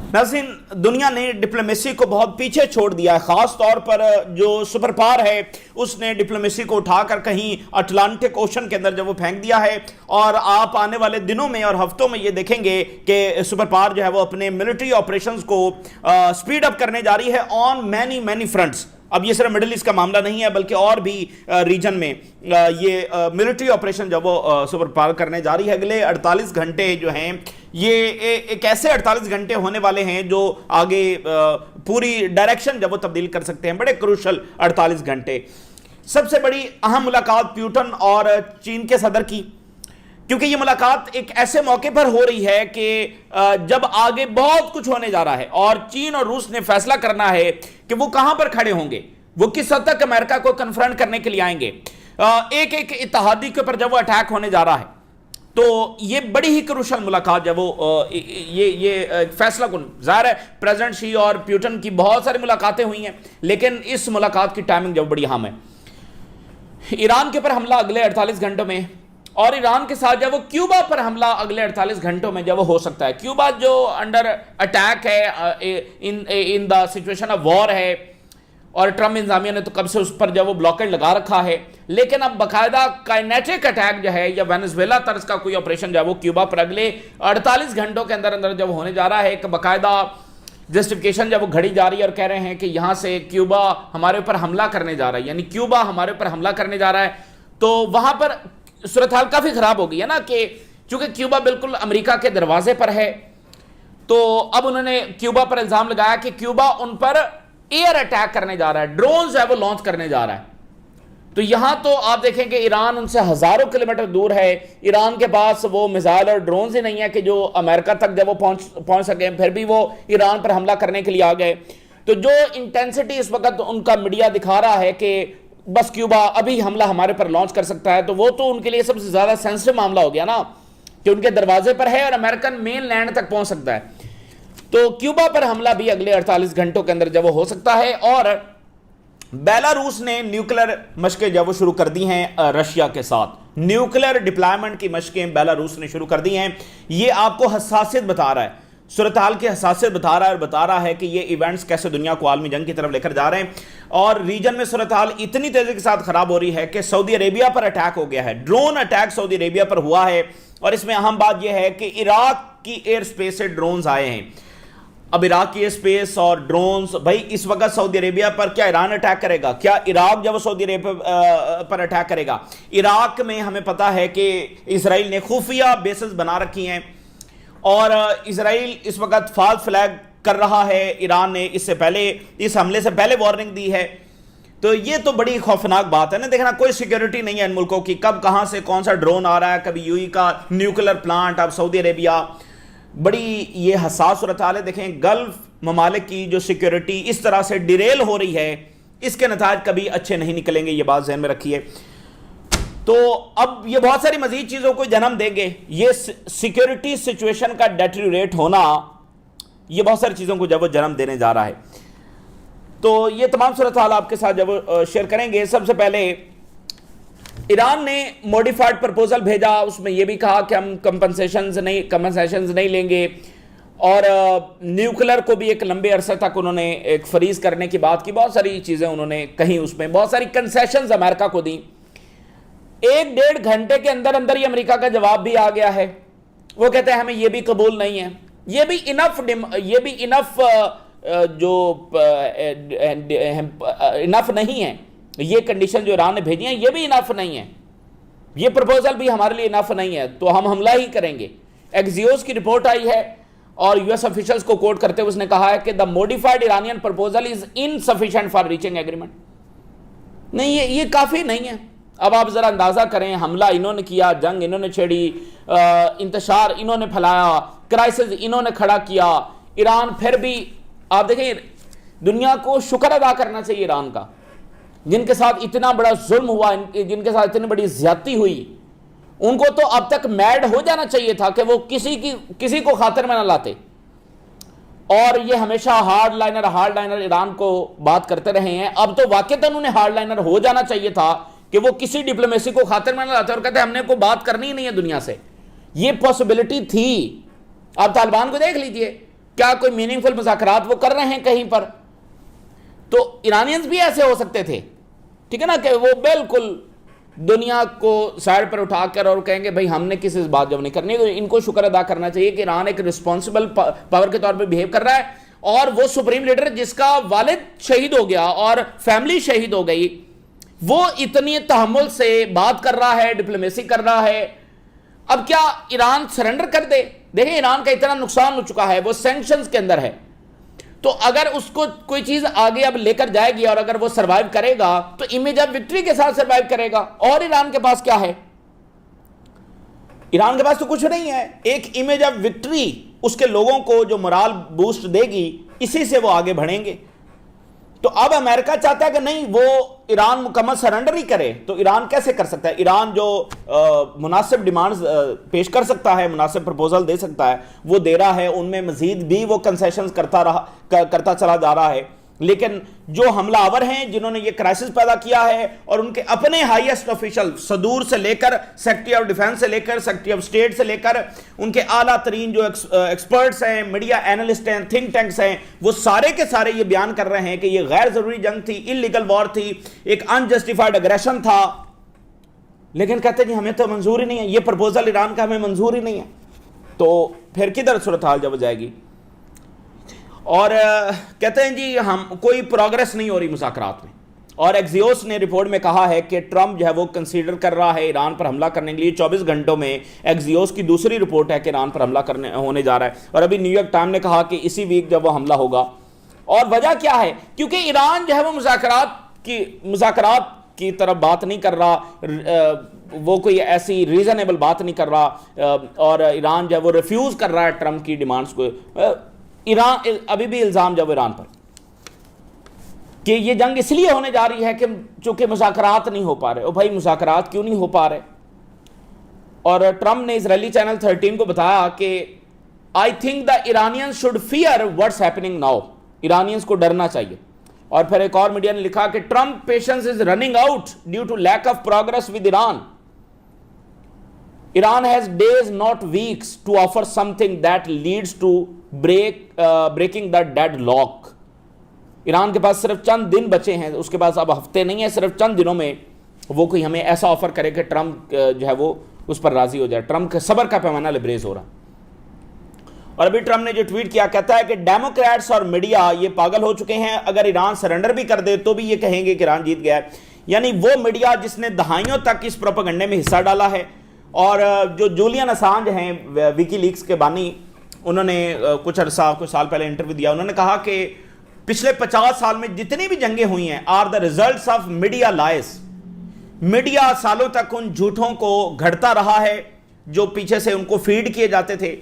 नाज़रीन, दुनिया ने डिप्लोमेसी को बहुत पीछे छोड़ दिया है। खास तौर पर जो सुपर पावर है उसने डिप्लोमेसी को उठाकर कहीं अटलांटिक ओशन के अंदर जब वो फेंक दिया है। और आप आने वाले दिनों में और हफ्तों में ये देखेंगे कि सुपर पावर जो है वो अपने मिलिट्री ऑपरेशंस को स्पीड अप करने जा रही है ऑन मैनी मैनी फ्रंट्स। अब ये सिर्फ मिडिल ईस्ट का मामला नहीं है, बल्कि और भी रीजन में ये मिलिट्री ऑपरेशन जब वो सुपर पावर करने जा रही है। अगले 48 घंटे जो हैं ये एक ऐसे 48 घंटे होने वाले हैं जो आगे पूरी डायरेक्शन जब वो तब्दील कर सकते हैं। बड़े क्रूशल 48 घंटे। सबसे बड़ी अहम मुलाकात पुतिन और चीन के सदर की, क्योंकि ये मुलाकात एक ऐसे मौके पर हो रही है कि जब आगे बहुत कुछ होने जा रहा है और चीन और रूस ने फैसला करना है कि वो कहां पर खड़े होंगे, वो किस हद तक अमेरिका को कन्फ्रंट करने के लिए आएंगे। एक एक इत्तेहादी के ऊपर जब वो अटैक होने जा रहा है, तो ये बड़ी ही क्रूशल मुलाकात जब वो ये फैसला कौन, जाहिर है प्रेसिडेंट शी और पुतिन की बहुत सारी मुलाकातें हुई हैं, लेकिन इस मुलाकात की टाइमिंग जब बड़ी अहम है। ईरान के ऊपर हमला अगले 48 घंटों में, और ईरान के साथ जब वो क्यूबा पर हमला अगले 48 घंटों में जब वो हो सकता है। क्यूबा जो अंडर अटैक है, in the situation of war है, और ट्रम्प इंतजामिया ने तो कब से उस पर जब वो ब्लॉकेड लगा रखा है, लेकिन अब बाकायदा काइनेटिक अटैक जो है या वेनेजुएला तर्ज का कोई ऑपरेशन जो है वो क्यूबा पर अगले 48 घंटों के अंदर अंदर जब होने जा रहा है। एक बाकायदा जस्टिफिकेशन जब वो घड़ी जा रही है और कह रहे हैं कि यहां से क्यूबा हमारे ऊपर हमला करने जा रहा है, यानी क्यूबा हमारे ऊपर हमला करने जा रहा है। तो वहां पर सूरत हाल काफी खराब हो गई है ना, कि चूंकि क्यूबा बिल्कुल अमेरिका के दरवाजे पर है, तो अब उन्होंने क्यूबा पर इल्जाम लगाया कि क्यूबा उन पर एयर अटैक करने जा रहा है, ड्रोन जो है वो लॉन्च करने जा रहा है। तो यहां तो आप देखें कि ईरान उनसे हजारों किलोमीटर दूर है, ईरान के पास वो मिसाइल और ड्रोन ही नहीं है कि जो अमेरिका तक जब वो पहुंच सके, फिर भी वो ईरान पर हमला करने के लिए आ गए। तो जो इंटेंसिटी इस वक्त उनका मीडिया दिखा रहा है कि बस क्यूबा अभी हमला हमारे पर लॉन्च कर सकता है, तो वो तो उनके लिए सबसे ज्यादा सेंसिटिव मामला हो गया ना, कि उनके दरवाजे पर है और अमेरिकन मेन लैंड तक पहुंच सकता है। तो क्यूबा पर हमला भी अगले 48 घंटों के अंदर जब वो हो सकता है। और बेलारूस ने न्यूक्लियर मशकें जब वो शुरू कर दी हैं रशिया के साथ, न्यूक्लियर डिप्लॉयमेंट की मशकें बेलारूस ने शुरू कर दी हैं। ये आपको हसासियत बता रहा है, सूरत हाल की हसासियत बता रहा है, और बता रहा है कि ये इवेंट्स कैसे दुनिया को आलमी जंग की तरफ लेकर जा रहे हैं। और रीजन में सूरत हाल इतनी तेजी के साथ खराब हो रही है कि सऊदी अरेबिया पर अटैक हो गया है, ड्रोन अटैक सऊदी अरेबिया पर हुआ है। और इसमें अहम बात यह है कि इराक की एयर स्पेस से ड्रोन्स आए हैं। अब इराक की एयर स्पेस और ड्रोन्स, भाई इस वक्त सऊदी अरेबिया पर क्या ईरान अटैक करेगा? क्या इराक जब सऊदी अरेबिया पर अटैक करेगा? इराक में हमें पता है कि इसराइल ने खुफिया बेसेस बना रखी हैं, और इसराइल इस वक्त फॉल्स फ्लैग कर रहा है। ईरान ने इससे पहले, इस हमले से पहले वार्निंग दी है। तो ये तो बड़ी खौफनाक बात है ना। देखना, कोई सिक्योरिटी नहीं है इन मुल्कों की, कब कहां से कौन सा ड्रोन आ रहा है, कभी यूएई का न्यूक्लियर प्लांट, अब सऊदी अरेबिया। बड़ी ये हसास सूरत हाल है। देखें, गल्फ ममालिक की जो सिक्योरिटी इस तरह से डिरेल हो रही है, इसके नताज कभी अच्छे नहीं निकलेंगे, ये बात ज़हन में रखिए। तो अब ये बहुत सारी मजीद चीजों को जन्म देंगे। ये सिक्योरिटी सिचुएशन का डेटेरियोरेट होना, ये बहुत सारी चीजों को जब वो जन्म देने जा रहा है। तो ये तमाम सूरत हाल आपके साथ जब शेयर करेंगे। सबसे पहले ईरान ने मॉडिफाइड प्रपोजल भेजा, उसमें यह भी कहा कि हम कंपनसेशंस नहीं लेंगे, और न्यूक्लियर को भी एक लंबे अरसे तक उन्होंने एक फ्रीज करने की बात की। बहुत सारी चीजें उन्होंने कही, उसमें बहुत सारी कंसेशंस अमेरिका को दी। 1-1.5 घंटे के अंदर अंदर ही अमेरिका का जवाब भी आ गया है। वो कहते हैं हमें ये भी कबूल नहीं है, ये भी इनफ जो इनफ नहीं है। ये कंडीशन जो ईरान ने भेजी है ये भी इनफ नहीं है, ये प्रपोजल भी हमारे लिए इनफ नहीं है, तो हम हमला ही करेंगे। एक्सियोस की रिपोर्ट आई है और यूएस ऑफिशियल्स को कोट करते हुए उसने कहा है कि the modified Iranian proposal is insufficient for reaching agreement. नहीं, ये काफी नहीं है। अब आप जरा अंदाजा करें, हमला इन्होंने किया, जंग इन्होंने छेड़ी, इंतशार इन्होंने फैलाया, क्राइसिस इन्होंने खड़ा किया। ईरान फिर भी, आप देखें, दुनिया को शुक्र अदा करना चाहिए ईरान का, जिनके साथ इतना बड़ा जुल्म हुआ, जिनके साथ इतनी बड़ी ज्यादती हुई। उनको तो अब तक मैड हो जाना चाहिए था कि वो किसी को खातिर में ना लाते। और ये हमेशा हार्ड लाइनर ईरान को बात करते रहे हैं। अब तो वाकई उन्होंने हार्ड लाइनर हो जाना चाहिए था कि वो किसी डिप्लोमेसी को खातिर में ना लाते और कहते हमने को बात करनी ही नहीं है दुनिया से। ये पॉसिबिलिटी थी। आप तालिबान को देख लीजिए, क्या कोई मीनिंगफुल मुज़ाकरात वो कर रहे हैं कहीं पर? तो ईरानियंस भी ऐसे हो सकते थे, ठीक है ना, कि वो बिल्कुल दुनिया को साइड पर उठाकर और कहेंगे भाई हमने किसी से बात जब नहीं करनी। तो इनको शुक्र अदा करना चाहिए कि ईरान एक रिस्पॉन्सिबल पावर के तौर पर बिहेव कर रहा है, और वो सुप्रीम लीडर जिसका वालिद शहीद हो गया और फैमिली शहीद हो गई, वो इतनी तहम्मुल से बात कर रहा है, डिप्लोमेसी कर रहा है। अब क्या ईरान सरेंडर कर दे? देखिए ईरान का इतना नुकसान हो चुका है, वो सैंक्शंस के अंदर है, तो अगर उसको कोई चीज आगे अब लेकर जाएगी और अगर वो सरवाइव करेगा तो इमेज ऑफ विक्ट्री के साथ सरवाइव करेगा। और ईरान के पास क्या है? ईरान के पास तो कुछ नहीं है। एक इमेज ऑफ विक्ट्री उसके लोगों को जो मोराल बूस्ट देगी, इसी से वो आगे बढ़ेंगे। तो अब अमेरिका चाहता है कि नहीं, वो ईरान मुकम्मल सरेंडर ही करे। तो ईरान कैसे कर सकता है? ईरान जो मुनासिब डिमांड्स पेश कर सकता है, मुनासिब प्रपोजल दे सकता है, वो दे रहा है। उनमें मजीद भी वो कंसेशंस करता चला जा रहा है। लेकिन जो हमलावर हैं जिन्होंने ये क्राइसिस पैदा किया है, और उनके अपने हाईएस्ट ऑफिशियल, सदूर से लेकर सेक्रेटरी ऑफ डिफेंस से लेकर सेक्रेटरी ऑफ स्टेट से लेकर उनके आला तरीन जो एक्सपर्ट्स हैं, मीडिया एनालिस्ट हैं, थिंक टैंक्स हैं, वो सारे के सारे ये बयान कर रहे हैं कि ये गैर जरूरी जंग थी, इलीगल वॉर थी, एक अनजस्टिफाइड अग्रेशन था। लेकिन कहते हैं जी हमें तो मंजूर ही नहीं है, ये प्रपोजल ईरान का हमें मंजूर ही नहीं है। तो फिर किधर सूरत हाल जब जाएगी? और कहते हैं जी हम कोई प्रोग्रेस नहीं हो रही मुज़ाकरात में। और एक्सियोस ने रिपोर्ट में कहा है कि ट्रंप जो है वो कंसीडर कर रहा है ईरान पर हमला करने के लिए 24 घंटों में। एक्सियोस की दूसरी रिपोर्ट है कि ईरान पर हमला होने जा रहा है। और अभी न्यूयॉर्क टाइम ने कहा कि इसी वीक जब वो हमला होगा। और वजह क्या है? क्योंकि ईरान जो है वो मुज़ाकरात की तरफ बात नहीं कर रहा, वो कोई ऐसी रीजनेबल बात नहीं कर रहा, और ईरान जो है वो रिफ्यूज कर रहा है ट्रंप की डिमांड्स को। ईरान अभी भी इल्जाम जब ईरान पर कि ये जंग इसलिए होने जा रही है कि चूंकि मुज़ाकरात नहीं हो पा रहे। और भाई मुज़ाकरात क्यों नहीं हो पा रहे? और ट्रंप ने इजरायली चैनल 13 को बताया कि I think the Iranians should fear what's happening now. Iranians को डरना चाहिए। और फिर एक और मीडिया ने लिखा कि Trump patience is running out due to lack of progress with Iran. Iran has days, not weeks, to offer something that leads to breaking the deadlock. Iran के पास सिर्फ चंद दिन बचे हैं, उसके पास अब हफ्ते नहीं है, सिर्फ चंद दिनों में वो कोई हमें ऐसा ऑफर करे कि ट्रंप जो है वो उस पर राजी हो जाए। ट्रंप के सब्र का पैमाना लिबरेज हो रहा। और अभी ट्रंप ने जो ट्वीट किया, कहता है कि डेमोक्रेट्स और मीडिया ये पागल हो चुके हैं। अगर ईरान सरेंडर भी कर दे तो भी ये कहेंगे कि ईरान जीत गया है। यानी वो मीडिया जिसने दहाइयों तक इस प्रोपेगेंडे में हिस्सा डाला है। और जो जूलियन असांज हैं विकीलीक्स के बानी, उन्होंने कुछ साल पहले इंटरव्यू दिया। उन्होंने कहा कि पिछले 50 साल में जितनी भी जंगें हुई हैं are the results of media lies. Media सालों तक उन झूठों को घड़ता रहा है जो पीछे से उनको फीड किए जाते थे।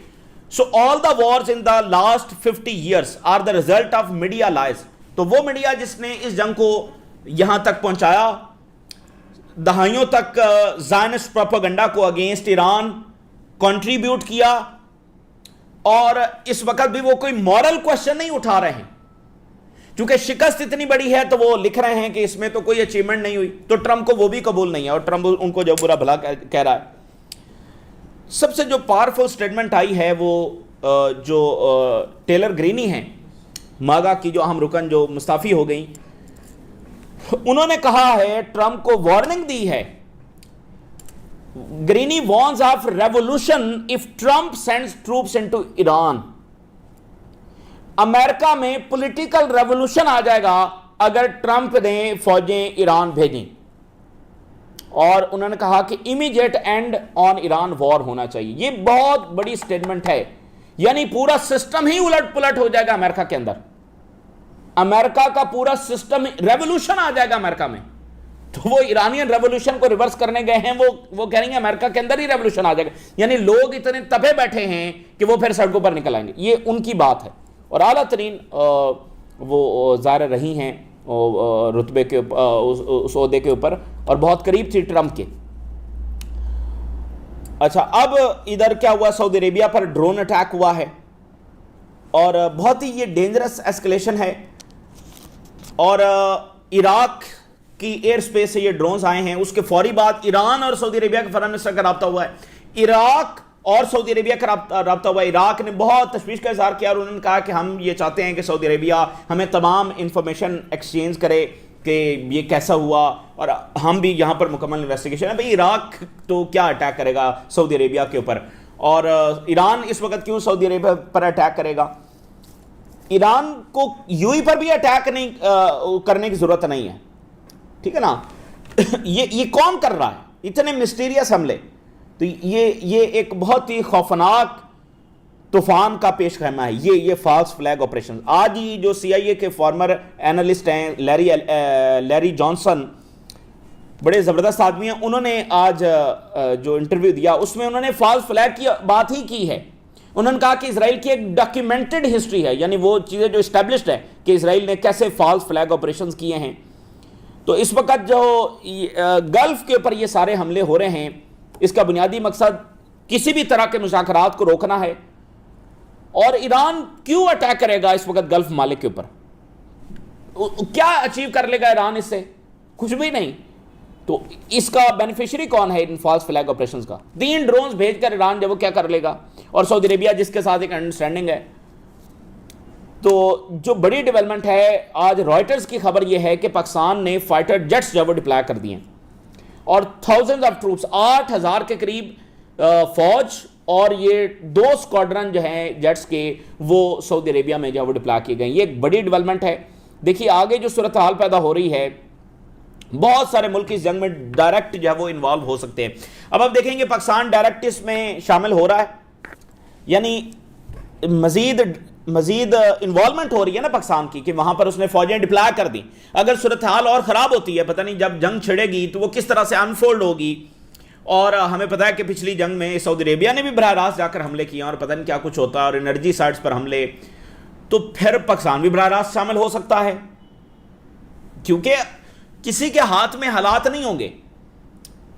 So all the wars in the last 50 years are the result of media lies. तो वो मीडिया जिसने इस जंग को यहां तक पहुंचाया, दहाइयों तक ज़ायनिस्ट प्रोपेगेंडा को अगेंस्ट ईरान कंट्रीब्यूट किया, और इस वक्त भी वो कोई मॉरल क्वेश्चन नहीं उठा रहे हैं। क्योंकि शिकस्त इतनी बड़ी है तो वो लिख रहे हैं कि इसमें तो कोई अचीवमेंट नहीं हुई। तो ट्रंप को वो भी कबूल नहीं है, और ट्रंप उनको जो बुरा भला कह रहा है। सबसे जो पावरफुल स्टेटमेंट आई है वो जो टेलर ग्रीनी हैं, मागा की जो अहम रुकन जो मुस्ताफी हो गई, उन्होंने कहा है, ट्रंप को वार्निंग दी है। Greene warns of revolution if Trump sends troops into Iran. America में पॉलिटिकल रेवोल्यूशन आ जाएगा अगर ट्रंप ने फौजें ईरान भेजी। और उन्होंने कहा कि immediate and on Iran war होना चाहिए। यह बहुत बड़ी स्टेटमेंट है। यानी पूरा सिस्टम ही उलट पुलट हो जाएगा अमेरिका के अंदर। अमेरिका का पूरा सिस्टम, रेवोल्यूशन आ जाएगा अमेरिका में। तो वो ईरानियन रेवोल्यूशन को रिवर्स करने गए हैं, वो कह रही हैं अमेरिका के अंदर ही रेवोल्यूशन आ जाएगा। यानी लोग इतने तपे बैठे हैं कि वो फिर सड़कों पर निकल आएंगे। ये उनकी बात है। और आला तरीन वो ज़ाहिर रही हैं रुतबे के उस ओहदे के ऊपर, और बहुत करीब थी ट्रंप के। अच्छा, अब इधर क्या हुआ? सऊदी अरेबिया पर ड्रोन अटैक हुआ है, और बहुत ही ये डेंजरस एस्केलेशन है। और इराक की एयर स्पेस से ये ड्रोन्स आए हैं। उसके फौरी बाद ईरान और सऊदी अरेबिया के फॉरेन मिनिस्टर का राब्ता हुआ है। इराक और सऊदी अरेबिया का रब्ता हुआ। इराक ने बहुत तशवीश का इजहार किया और उन्होंने कहा कि हम ये चाहते हैं कि सऊदी अरेबिया हमें तमाम इंफॉर्मेशन एक्सचेंज करे कि ये कैसा हुआ और हम भी यहाँ पर मुकम्मल इन्वेस्टिगेशन है। भाई ईराक तो क्या अटैक करेगा सऊदी अरेबिया के ऊपर, और ईरान इस वक्त क्यों सऊदी अरेबिया पर अटैक करेगा? ईरान को यूएई पर भी अटैक नहीं करने की जरूरत नहीं है, ठीक है ना। ये कौन कर रहा है इतने मिस्टीरियस हमले? तो ये एक बहुत ही खौफनाक तूफान का पेश खैमा है ये फॉल्स फ्लैग ऑपरेशन। आज ही जो सीआईए के फॉर्मर एनालिस्ट हैं लैरी जॉनसन, बड़े ज़बरदस्त आदमी हैं, उन्होंने आज जो इंटरव्यू दिया उसमें उन्होंने फॉल्स फ्लैग की बात ही की है। उन्होंने कहा कि इसराइल की एक डॉक्यूमेंटेड हिस्ट्री है, यानी वो चीज़ें जो इस्टेब्लिश्ड है कि इसराइल ने कैसे फॉल्स फ्लैग ऑपरेशन किए हैं। तो इस वक्त जो गल्फ के ऊपर ये सारे हमले हो रहे हैं, इसका बुनियादी मकसद किसी भी तरह के मुज़ाकरात को रोकना है। और ईरान क्यों अटैक करेगा इस वक्त गल्फ मालिक के ऊपर? क्या अचीव कर लेगा ईरान इससे? कुछ भी नहीं। तो इसका बेनिफिशियरी कौन है इन फॉल्स फ्लैग ऑपरेशंस का? 3 ड्रोन्स भेजकर ईरान जब वो क्या कर लेगा, और सऊदी अरेबिया जिसके साथ एक अंडरस्टैंडिंग है। तो जो बड़ी डेवलपमेंट है, आज रॉयटर्स की खबर यह है कि पाकिस्तान ने फाइटर जेट्स जो वो डिप्लॉय कर दिए और थाउजेंड्स ऑफ ट्रूप्स, 8000 के करीब फौज और ये 2 स्क्वाड्रन जो हैं जेट्स के, वो सऊदी अरेबिया में जो है वो डिप्लॉय किए गए। ये एक बड़ी डेवलपमेंट है। देखिए आगे जो सूरत हाल पैदा हो रही है, बहुत सारे मुल्क इस जंग में डायरेक्ट जो है वो इन्वॉल्व हो सकते हैं। अब आप देखेंगे पाकिस्तान डायरेक्ट इसमें शामिल हो रहा है, यानी मजीद इन्वॉल्वमेंट हो रही है ना पाकिस्तान की, कि वहां पर उसने फौजें डिप्लॉय कर दी। अगर सूरत हाल और ख़राब होती है, पता नहीं जब जंग छिड़ेगी तो वो किस तरह से अनफोल्ड होगी। और हमें पता है कि पिछली जंग में सऊदी अरेबिया ने भी बराह रास्त जाकर हमले किए और पता नहीं क्या कुछ होता है, और एनर्जी साइट्स पर हमले, तो फिर पाकिस्तान भी बराह रास्त शामिल हो सकता है, क्योंकि किसी के हाथ में हालात नहीं होंगे।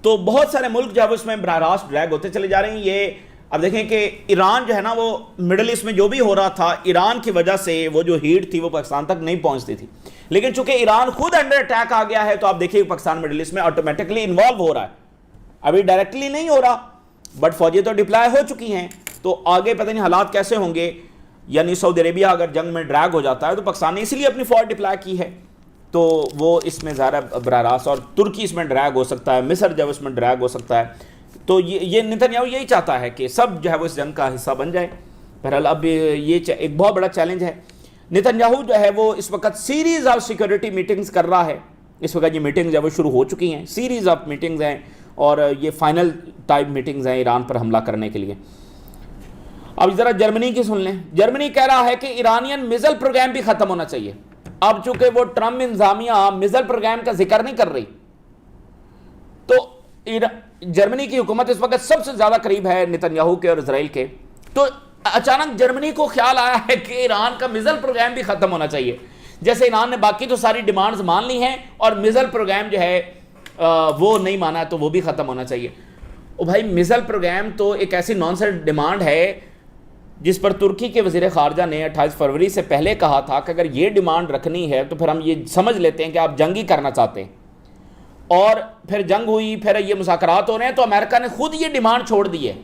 तो बहुत सारे मुल्क जब उसमें बराह रास्त ड्रैग होते चले जा रहे हैं। ये अब देखें कि ईरान जो है ना, वो मिडल ईस्ट में जो भी हो रहा था, ईरान की वजह से वो जो हीट थी वो पाकिस्तान तक नहीं पहुंचती थी, लेकिन चूंकि ईरान खुद अंडर अटैक आ गया है, तो आप देखिए पाकिस्तान मिडल ईस्ट में ऑटोमेटिकली इन्वॉल्व हो रहा है। अभी डायरेक्टली नहीं हो रहा, बट फौजें तो डिप्लॉय हो चुकी हैं। तो आगे पता नहीं हालात कैसे होंगे। यानी सऊदी अरेबिया अगर जंग में ड्रैग हो जाता है तो पाकिस्तान ने इसलिए अपनी फौज डिप्लॉय की है, तो वो इसमें ज़्यादा बराह रास्त, और तुर्की इसमें ड्रैग हो सकता है, मिस्र जब इसमें ड्रैग हो सकता है। तो ये नेतन्याहू यही चाहता है कि सब जो है वो इस जंग का हिस्सा बन जाए। बहरहाल अब ये एक बहुत बड़ा चैलेंज है। नेतन्याहू जो है वो इस वक्त सीरीज़ ऑफ सिक्योरिटी मीटिंग्स कर रहा है। इस वक्त ये मीटिंग्स जो है वो शुरू हो चुकी हैं, सीरीज़ ऑफ मीटिंग्स हैं, और ये फाइनल टाइप मीटिंग्स हैं ईरान पर हमला करने के लिए। अब ज़रा जर्मनी की सुन लें। जर्मनी कह रहा है कि ईरानियन मिसाइल प्रोग्राम भी ख़त्म होना चाहिए। अब चूंकि वो ट्रम्प इंतजामिया मिसाइल प्रोग्राम का जिक्र नहीं कर रही, तो जर्मनी की हुकूमत इस वक्त सबसे ज़्यादा करीब है नेतन्याहू के और इजराइल के। तो अचानक जर्मनी को ख्याल आया है कि ईरान का मिसाइल प्रोग्राम भी ख़त्म होना चाहिए। जैसे ईरान ने बाकी तो सारी डिमांड्स मान ली हैं और मिसाइल प्रोग्राम जो है वो नहीं माना है, तो वो भी ख़त्म होना चाहिए। ओ भाई, मिसाइल प्रोग्राम तो एक ऐसी नॉनसेंस डिमांड है जिस पर तुर्की के वज़ीर ख़ारजा ने 28 फरवरी से पहले कहा था कि अगर ये डिमांड रखनी है तो फिर हम ये समझ लेते हैं कि आप जंग ही करना चाहते हैं। और फिर जंग हुई, फिर ये मुज़ाकरात हो रहे हैं, तो अमेरिका ने खुद ये डिमांड छोड़ दी है,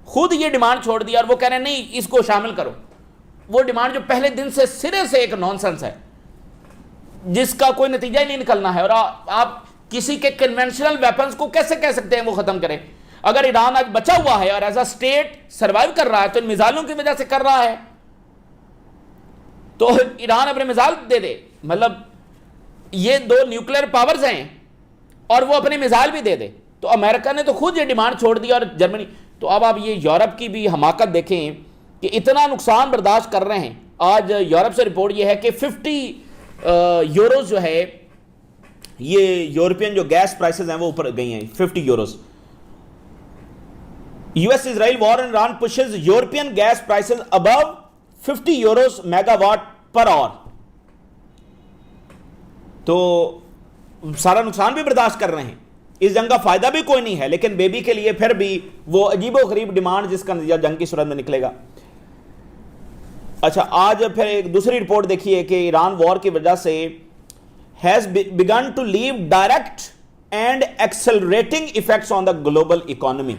खुद ये डिमांड छोड़ दी, और वो कह रहे हैं नहीं इसको शामिल करो। वो डिमांड जो पहले दिन से सिरे से एक नॉनसेंस है, जिसका कोई नतीजा ही नहीं निकलना है। और आप किसी के कन्वेंशनल वेपन्स को कैसे कह सकते हैं वो ख़त्म करें? अगर ईरान आज बचा हुआ है और एज अ स्टेट सर्वाइव कर रहा है, तो इन मिसाइलों की वजह से कर रहा है। तो ईरान अपने मिसाइल दे दे, मतलब ये 2 न्यूक्लियर पावर्स हैं, और वो अपने मिसाइल भी दे दे। तो अमेरिका ने तो खुद ये डिमांड छोड़ दी, और जर्मनी। तो अब आप ये यूरोप की भी हमाकत देखें कि इतना नुकसान बर्दाश्त कर रहे हैं। आज यूरोप से रिपोर्ट ये है कि 50 यूरोज जो है, ये यूरोपियन जो गैस प्राइसेस हैं वो ऊपर गई हैं, 50 euros. US Israel war in Iran pushes European gas prices above 50 euros megawatt per hour. तो सारा नुकसान भी बर्दाश्त कर रहे हैं। इस जंग का फायदा भी कोई नहीं है, लेकिन बेबी के लिए फिर भी वो अजीबो गरीब डिमांड, जिसका नतीजा जंग की सूरत में निकलेगा। अच्छा, आज फिर एक दूसरी रिपोर्ट देखिए कि ईरान वॉर की वजह से has begun to leave direct and accelerating effects on the global economy.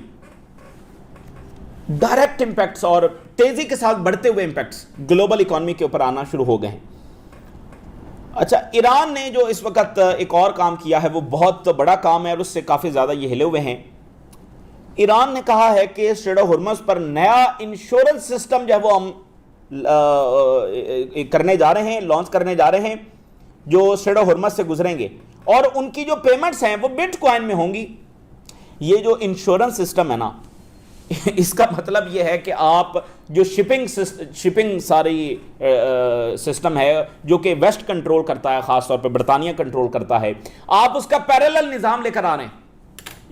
Direct impacts और तेजी के साथ बढ़ते हुए इंपैक्ट्स ग्लोबल इकोनॉमी के ऊपर आना शुरू हो गए हैं। अच्छा, ईरान ने जो इस वक्त एक और काम किया है वो बहुत बड़ा काम है और उससे काफ़ी ज़्यादा ये हिले हुए हैं। ईरान ने कहा है कि स्ट्रेट ऑफ हॉर्मज़ पर नया इंश्योरेंस सिस्टम जो है वो हम करने जा रहे हैं, लॉन्च करने जा रहे हैं, जो स्ट्रेट ऑफ हॉर्मज़ से गुजरेंगे और उनकी जो पेमेंट्स हैं वो बिटकॉइन में होंगी। ये जो इंश्योरेंस सिस्टम है ना, इसका मतलब ये है कि आप जो शिपिंग सारी सिस्टम है जो कि वेस्ट कंट्रोल करता है, खासतौर पर बरतानिया कंट्रोल करता है, आप उसका पैरेलल निज़ाम लेकर आ रहे हैं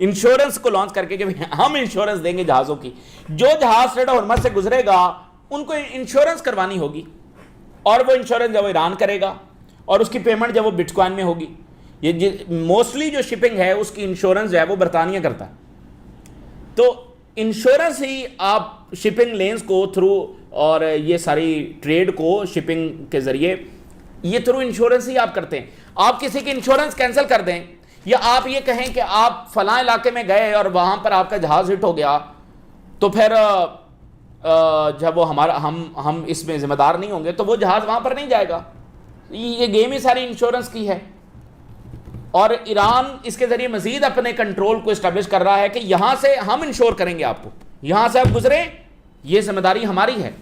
इंश्योरेंस को लॉन्च करके कि हम इंश्योरेंस देंगे जहाज़ों की। जो जहाज स्ट्रेट ऑफ हॉर्मज़ से गुजरेगा उनको इंश्योरेंस करवानी होगी और वो इंश्योरेंस जब वो ईरान करेगा और उसकी पेमेंट जब वो बिटकॉइन में होगी। ये मोस्टली जो शिपिंग है उसकी इंश्योरेंस जो है वो बरतानिया करता है। तो इंश्योरेंस ही आप शिपिंग लेन्स को थ्रू और ये सारी ट्रेड को शिपिंग के जरिए ये थ्रू इंश्योरेंस ही आप करते हैं। आप किसी की इंश्योरेंस कैंसिल कर दें या आप ये कहें कि आप फलां इलाके में गए और वहां पर आपका जहाज हिट हो गया, तो फिर जब वो हमारा हम इसमें जिम्मेदार नहीं होंगे तो वो जहाज वहां पर नहीं जाएगा। ये गेम ही सारी इंश्योरेंस की है और ईरान इसके जरिए मजीद अपने कंट्रोल को इस्टेब्लिश कर रहा है कि यहां से हम इंश्योर करेंगे आपको, यहां से आप गुजरे ये जिम्मेदारी हमारी है,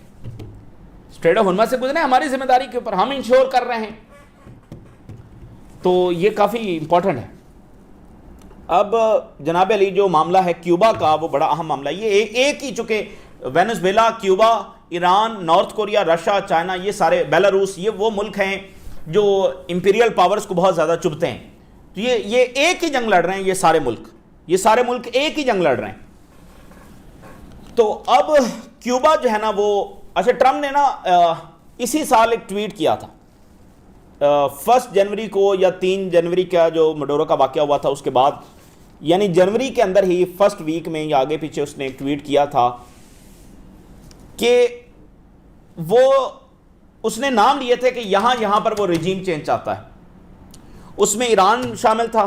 स्ट्रेट ऑफ हॉर्मज़ से गुजरे हमारी जिम्मेदारी के ऊपर, हम इंश्योर कर रहे हैं। तो ये काफ़ी इंपॉर्टेंट है। अब जनाब अली जो मामला है क्यूबा का, वो बड़ा अहम मामला। ये एक ही, चूंकि Venezuela, Cuba, Iran, north Korea, Russia, China, ये सारे, बेलारूस, ये वो मुल्क हैं जो इंपीरियल पावर्स को बहुत ज़्यादा चुभते हैं। तो ये एक ही जंग लड़ रहे हैं, ये सारे मुल्क एक ही जंग लड़ रहे हैं। तो अब क्यूबा जो है ना वो, अच्छा, ट्रम्प ने ना इसी साल एक ट्वीट किया था 1 जनवरी को या 3 जनवरी का जो मडोरो का वाकया हुआ था उसके बाद, यानी जनवरी के अंदर ही फर्स्ट वीक में या आगे पीछे उसने एक ट्वीट किया था कि वो, उसने नाम लिए थे कि यहां पर वो रिजीम चेंज चाहता है। उसमें ईरान शामिल था,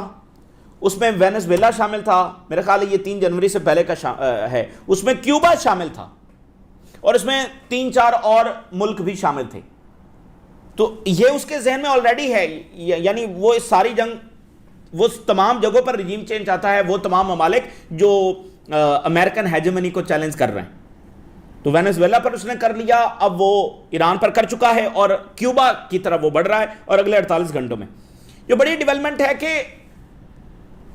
उसमें वेनेजुएला शामिल था, मेरा ख्याल है ये 3 जनवरी से पहले का है, उसमें क्यूबा शामिल था और इसमें 3-4 और मुल्क भी शामिल थे। तो ये उसके जहन में ऑलरेडी है, यानी वो इस सारी जंग, वो तमाम जगहों पर रिजीम चेंज चाहता है, वो तमाम ममालिक जो अमेरिकन हेजेमनी को चैलेंज कर रहे हैं। तो वेनेजुएला पर उसने कर लिया, अब वो ईरान पर कर चुका है और क्यूबा की तरफ वो बढ़ रहा है। और अगले 48 घंटों में जो बड़ी डेवलपमेंट है कि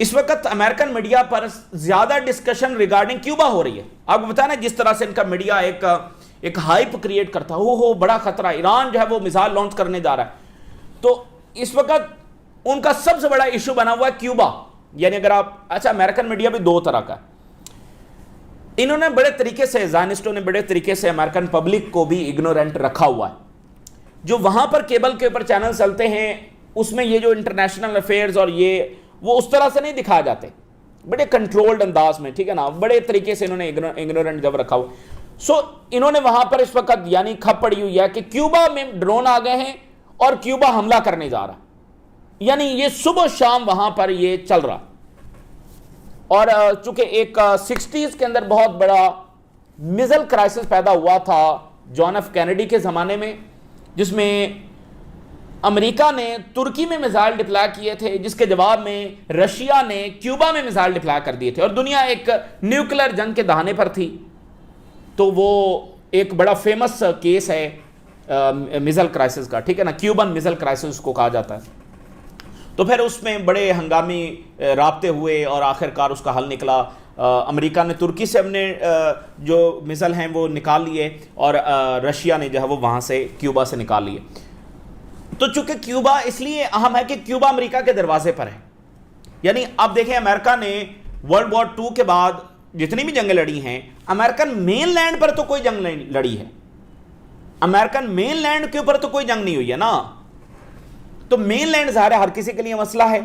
इस वक्त अमेरिकन मीडिया पर ज्यादा डिस्कशन रिगार्डिंग क्यूबा हो रही है। आपको पता है ना, जिस तरह से इनका मीडिया एक हाइप क्रिएट करता है, हो बड़ा खतरा, ईरान जो है वो मिसाइल लॉन्च करने जा रहा है। तो इस वक्त उनका सबसे बड़ा इशू बना हुआ है क्यूबा। यानी अगर आप, अच्छा, अमेरिकन मीडिया भी 2 तरह का, इन्होंने बड़े तरीके से, ज़ायनिस्टों ने बड़े तरीके से अमेरिकन पब्लिक को भी इग्नोरेंट रखा हुआ है। जो वहां पर केबल के ऊपर चैनल चलते हैं उसमें ये जो इंटरनेशनल अफेयर्स और ये वो उस तरह से नहीं दिखाए जाते, बड़े कंट्रोल्ड अंदाज में, ठीक है ना, बड़े तरीके से इन्होंने इग्नोरेंट जब रखा हुआ। सो इन्होंने वहां पर इस वक्त यानी खप पड़ी हुई है कि क्यूबा में ड्रोन आ गए हैं और क्यूबा हमला करने जा रहा, यानी ये सुबह शाम वहां पर ये चल रहा। और चूंकि एक 60s के अंदर बहुत बड़ा मिसाइल क्राइसिस पैदा हुआ था जॉन एफ कैनेडी के ज़माने में, जिसमें अमेरिका ने तुर्की में मिसाइल डिप्लॉय किए थे, जिसके जवाब में रशिया ने क्यूबा में मिसाइल डिप्लॉय कर दिए थे और दुनिया एक न्यूक्लियर जंग के दहाने पर थी। तो वो एक बड़ा फेमस केस है मिसाइल क्राइसिस का, ठीक है ना, क्यूबन मिसाइल क्राइसिस को कहा जाता है। तो फिर उसमें बड़े हंगामी राब्ते हुए और आखिरकार उसका हल निकला। अमेरिका ने तुर्की से अपने जो मिसाइल हैं वो निकाल लिए और रशिया ने जो है वो वहाँ से क्यूबा से निकाल लिए। तो चूंकि क्यूबा इसलिए अहम है कि क्यूबा अमेरिका के दरवाजे पर है। यानी आप देखें, अमेरिका ने वर्ल्ड वॉर 2 के बाद जितनी भी जंगें लड़ी हैं, अमेरिकन मेनलैंड पर तो कोई जंग नहीं लड़ी है, अमेरिकन मेनलैंड के ऊपर तो कोई जंग नहीं हुई है ना। तो मेनलैंड ज़ाहिर है हर किसी के लिए मसला है,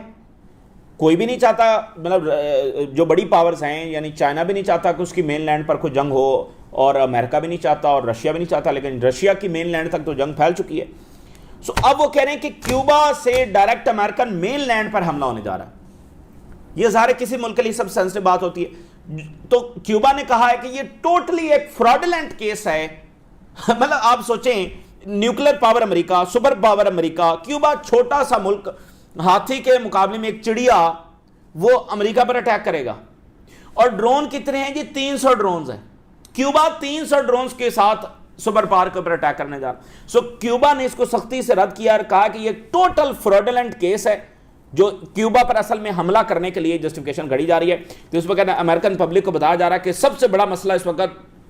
कोई भी नहीं चाहता, मतलब जो बड़ी पावर्स हैं, यानी चाइना भी नहीं चाहता कि उसकी मेनलैंड पर कोई जंग हो और अमेरिका भी नहीं चाहता और रशिया भी नहीं चाहता, लेकिन रशिया की मेनलैंड तक तो जंग फैल चुकी है। सो अब वो कह रहे हैं कि क्यूबा से डायरेक्ट अमेरिकन मेनलैंड पर हमला होने जा रहा है। ये ज़ाहिर किसी मुल्क के लिए सब सेंसिटिव बात होती है। तो क्यूबा ने कहा है कि ये टोटली एक फ्रॉडलेंट केस है। मतलब आप सोचें, nuclear power America, super power America, Cuba छोटा सा मुल्क, हाथी के मुकाबले में एक चिड़िया, वो अमेरिका पर अटैक करेगा। और ड्रोन कितने हैं जी? 300 ड्रोन हैं। क्यूबा 300 ड्रोन के साथ सुपर पावर के ऊपर अटैक करने जा रहा। सो क्यूबा ने इसको सख्ती से रद्द किया और कहा कि ये टोटल फ्रॉडलेंट केस है, जो क्यूबा पर असल में हमला करने के लिए जस्टिफिकेशन घड़ी जा रही है। तो इस वक्त अमेरिकन पब्लिक को बताया जा रहा है कि सबसे बड़ा मसला इस वक्त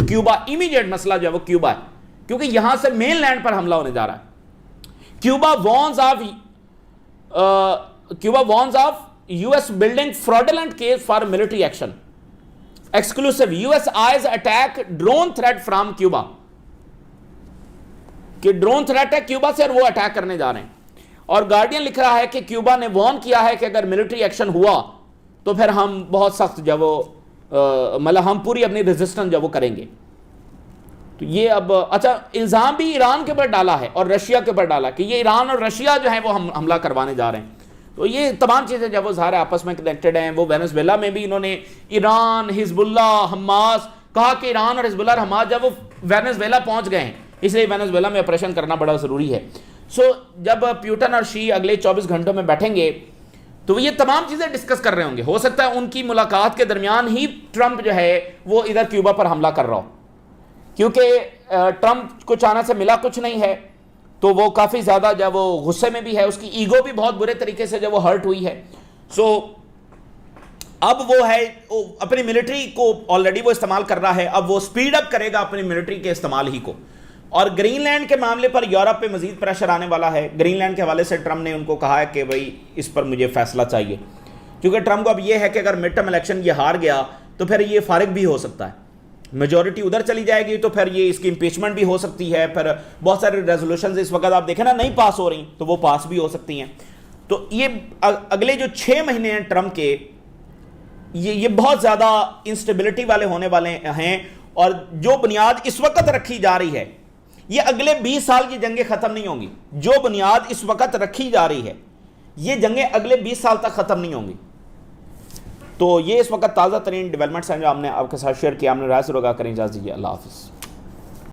क्यूबा, इमीडिएट मसला जो है वो क्यूबा है, क्योंकि यहां से मेन लैंड पर हमला होने जा रहा है। Cuba warns of US building fraudulent case for military action, exclusive US eyes attack drone threat from Cuba, कि ड्रोन थ्रेट है क्यूबा से और वो अटैक करने जा रहे हैं। और गार्डियन लिख रहा है कि क्यूबा ने वार्न किया है कि अगर मिलिट्री एक्शन हुआ तो फिर हम बहुत सख्त जब वो मतलब हम पूरी अपनी रेजिस्टेंस जब वो करेंगे। तो ये अब अच्छा, इल्जाम भी ईरान के ऊपर डाला है और रशिया के ऊपर डाला कि ये ईरान और रशिया जो है वो हमला करवाने जा रहे हैं। तो ये तमाम चीज़ें जब वो ज़ाहिर आपस में कनेक्टेड हैं। वो वेनेजुएला में भी इन्होंने ईरान, हिजबुल्ला, हमास कहा कि ईरान और हिजबुल्ला और हमास जब वो वेनेजुएला पहुंच गए हैं, इसलिए वेनेजुएला में ऑपरेशन करना बड़ा ज़रूरी है। सो जब प्यूटन और शी अगले 24 घंटों में बैठेंगे तो ये तमाम चीज़ें डिस्कस कर रहे होंगे। हो सकता है उनकी मुलाकात के दरमियान ही ट्रंप जो है वो इधर क्यूबा पर हमला कर रहा हो, क्योंकि ट्रंप को चाइना से मिला कुछ नहीं है, तो वो काफ़ी ज़्यादा जब वो गुस्से में भी है, उसकी ईगो भी बहुत बुरे तरीके से जब वो हर्ट हुई है। सो अब वो है अपनी मिलिट्री को ऑलरेडी वो इस्तेमाल कर रहा है, अब वो स्पीड अप करेगा अपनी मिलिट्री के इस्तेमाल ही को। और ग्रीनलैंड के मामले पर यूरोप पे मजीद प्रेशर आने वाला है। ग्रीनलैंड के हवाले से ट्रंप ने उनको कहा है कि भाई इस पर मुझे फैसला चाहिए, क्योंकि ट्रंप को अब ये है कि अगर मिड टर्म इलेक्शन ये हार गया तो फिर ये फारिग भी हो सकता है, मेजॉरिटी उधर चली जाएगी, तो फिर ये इसकी इंपीचमेंट भी हो सकती है। फिर बहुत सारे रेजोल्यूशन इस वक्त आप देखें ना नहीं पास हो रही, तो वो पास भी हो सकती हैं। तो ये अगले जो 6 महीने हैं ट्रंप के, ये बहुत ज़्यादा इंस्टेबिलिटी वाले होने वाले हैं। और जो बुनियाद इस वक्त रखी जा रही है, ये अगले 20 साल की जंगें खत्म नहीं होंगी। जो बुनियाद इस वक्त रखी जा रही है, ये जंगें अगले 20 साल तक खत्म नहीं होंगी। तो ये इस वक्त ताज़ा तरीन डेवलपमेंट्स हैं जो हमने आपके साथ शेयर किया। हमने राय से रोगा करें, इजाज़त दीजिए, अल्लाह हाफ़िज़।